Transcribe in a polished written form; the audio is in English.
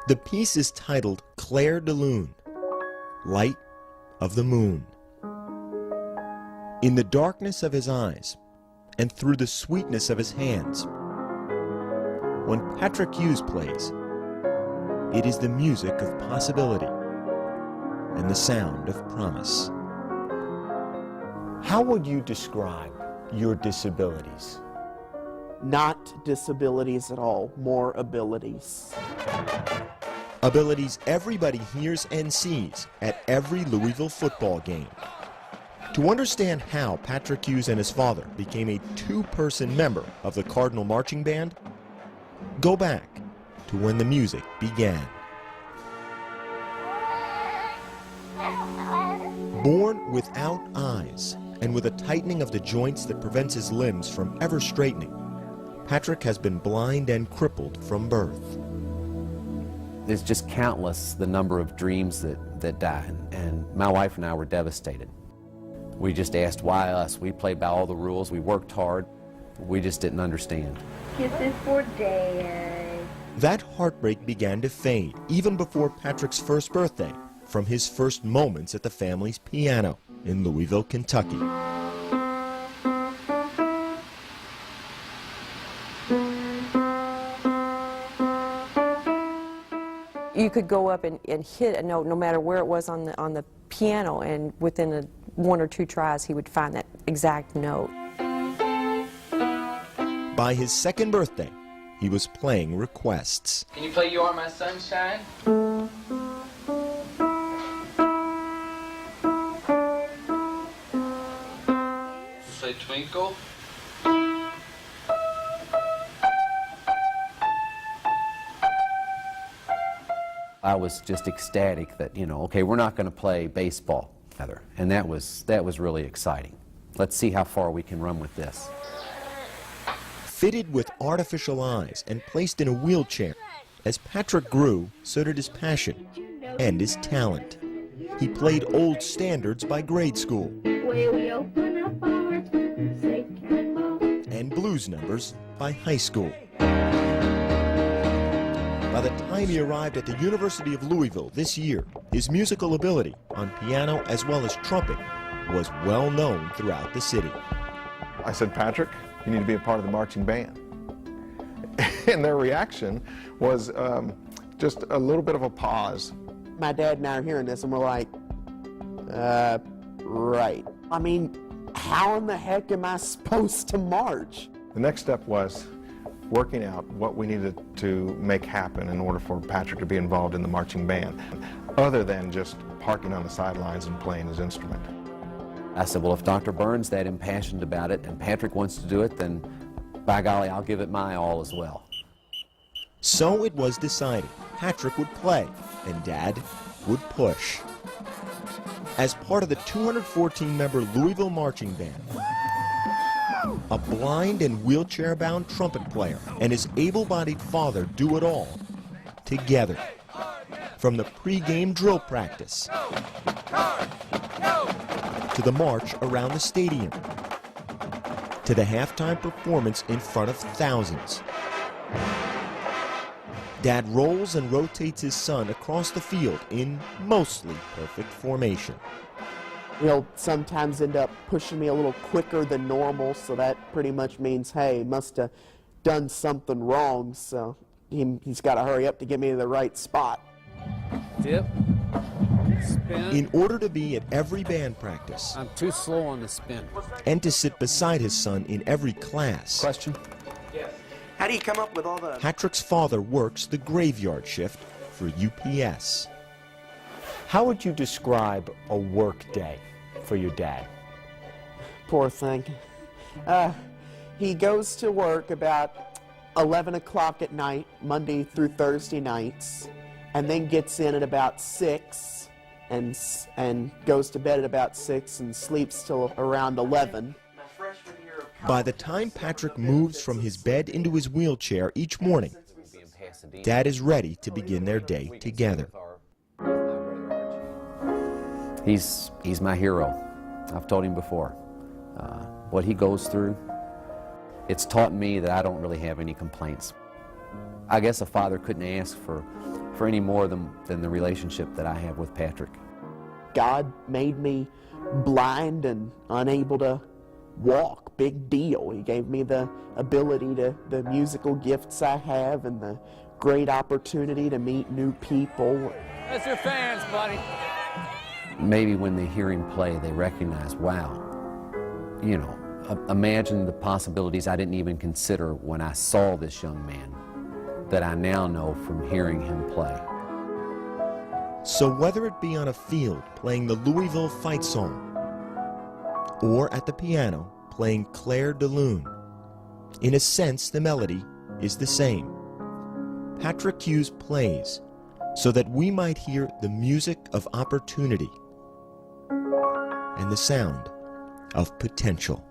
The piece is titled Clair de Lune, Light of the Moon. In the darkness of his eyes and through the sweetness of his hands, when Patrick Hughes plays, it is the music of possibility and the sound of promise. How would you describe your disabilities? Not disabilities at all, more abilities. Abilities everybody hears and sees at every Louisville football game. To understand how Patrick Hughes and his father became a two-person member of the Cardinal Marching Band, go back to when the music began. Born without eyes and with a tightening of the joints that prevents his limbs from ever straightening, Patrick has been blind and crippled from birth. There's just countless the number of dreams that die, and my wife and I were devastated. We just asked, why us? We played by all the rules, we worked hard, we just didn't understand. Kisses for Dad. That heartbreak began to fade even before Patrick's first birthday, from his first moments at the family's piano in Louisville, Kentucky. You could go up and hit a note no matter where it was on the piano, and within one or two tries he would find that exact note. By his second birthday, he was playing requests. Can you play You Are My Sunshine? Say Twinkle. I was just ecstatic that, okay, we're not going to play baseball together, and that was really exciting. Let's see how far we can run with this. Fitted with artificial eyes and placed in a wheelchair, as Patrick grew, so did his passion and his talent. He played old standards by grade school and blues numbers by high school. By the time he arrived at the University of Louisville this year, his musical ability on piano as well as trumpet was well known throughout the city. I said, Patrick, you need to be a part of the marching band. And their reaction was just a little bit of a pause. My dad and I are hearing this and we're like, right. I mean, how in the heck am I supposed to march? The next step was working out what we needed to make happen in order for Patrick to be involved in the marching band, other than just parking on the sidelines and playing his instrument. I said, well, if Dr. Burns that impassioned about it and Patrick wants to do it, then by golly, I'll give it my all as well. So it was decided Patrick would play and Dad would push. As part of the 214-member Louisville Marching Band, a blind and wheelchair-bound trumpet player and his able-bodied father do it all together. From the pre-game drill practice to the march around the stadium to the halftime performance in front of thousands. Dad rolls and rotates his son across the field in mostly perfect formation. He'll sometimes end up pushing me a little quicker than normal, so that pretty much means, hey, must have done something wrong, so he's got to hurry up to get me to the right spot. Dip. Spin. In order to be at every band practice, I'm too slow on the spin. and to sit beside his son in every class, Question? How do you come up with all the... Patrick's father works the graveyard shift for UPS. How would you describe a work day for your dad? Poor thing. He goes to work about 11 o'clock at night, Monday through Thursday nights, and then gets in at about 6 and goes to bed at about 6 and sleeps till around 11. By the time Patrick moves from his bed into his wheelchair each morning, Dad is ready to begin their day together. He's my hero. I've told him before. What he goes through, it's taught me that I don't really have any complaints. I guess a father couldn't ask for any more than the relationship that I have with Patrick. God made me blind and unable to walk. Big deal. He gave me the ability to, the musical gifts I have, and the great opportunity to meet new people. That's your fans, buddy. Maybe when they hear him play, they recognize, wow, you know, imagine the possibilities I didn't even consider when I saw this young man that I now know from hearing him play. So whether it be on a field playing the Louisville fight song, or at the piano playing Claire de Lune, in a sense the melody is the same. Patrick Hughes plays so that we might hear the music of opportunity and the sound of potential.